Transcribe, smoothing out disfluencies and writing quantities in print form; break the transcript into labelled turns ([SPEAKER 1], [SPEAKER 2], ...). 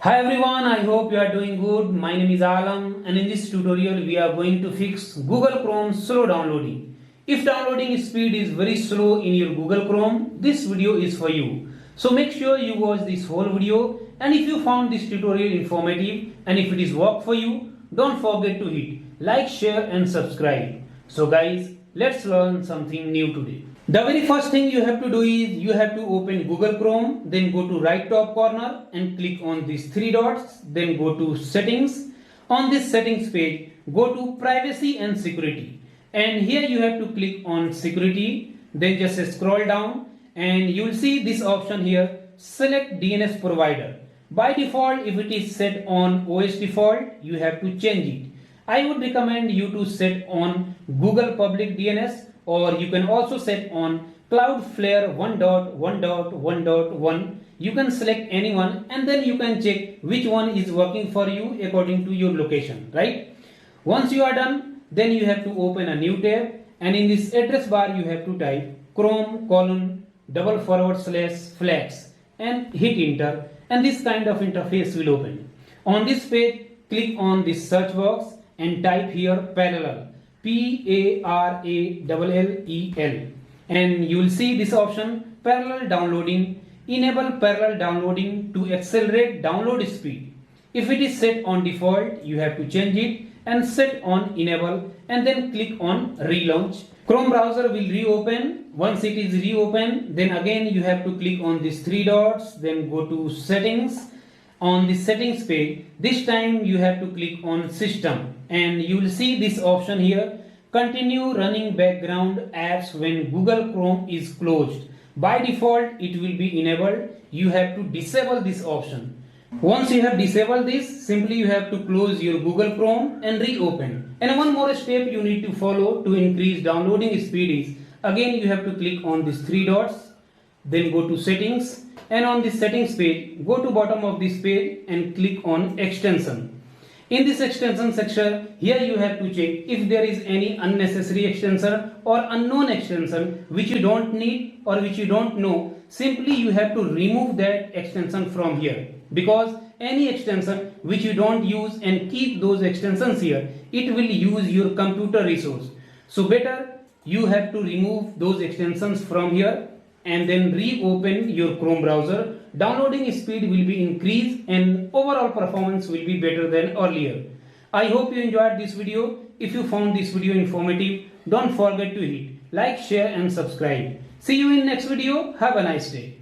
[SPEAKER 1] Hi everyone, I hope you are doing good. My name is Alam and in this tutorial we are going to fix Google Chrome slow downloading. If downloading speed is very slow in your Google Chrome, this video is for you. So make sure you watch this whole video, and if you found this tutorial informative and if it is work for you, don't forget to hit like, share and subscribe. So guys, let's learn something new today. The very first thing you have to do is you have to open Google Chrome, then go to right top corner and click on these three dots, then go to settings. On this settings page, go to privacy and security, and here you have to click on security, then just scroll down and you will see this option here, select DNS provider. By default, if it is set on OS default, you have to change it. I would recommend you to set on Google public DNS, or you can also set on Cloudflare 1.1.1.1. You can select anyone and then you can check which one is working for you according to your location, right? Once you are done, then you have to open a new tab, and in this address bar you have to type chrome:// and hit enter, and this kind of interface will open. On this page, click on this search box and type here parallel, PARALLEL, and you will see this option, parallel downloading. Enable parallel downloading to accelerate download speed. If it is set on default, you have to change it and set on enable, and then click on relaunch. Chrome browser will reopen. Once it is reopened, then again you have to click on these three dots, then go to settings. On the settings page, this time you have to click on system, and you will see this option here, continue running background apps when Google Chrome is closed. By default it will be enabled. You have to disable this option. Once you have disabled this, simply you have to close your Google Chrome and reopen. And one more step you need to follow to increase downloading speed is, again you have to click on these three dots, then go to settings, and on this settings page, go to bottom of this page and click on extension. In this extension section, here you have to check if there is any unnecessary extension or unknown extension which you don't need or which you don't know. Simply you have to remove that extension from here, because any extension which you don't use and keep those extensions here, it will use your computer resource. So better you have to remove those extensions from here and then reopen your Chrome browser. Downloading speed will be increased and overall performance will be better than earlier. I hope you enjoyed this video. If you found this video informative, don't forget to hit like, share and subscribe. See you in next video. Have a nice day.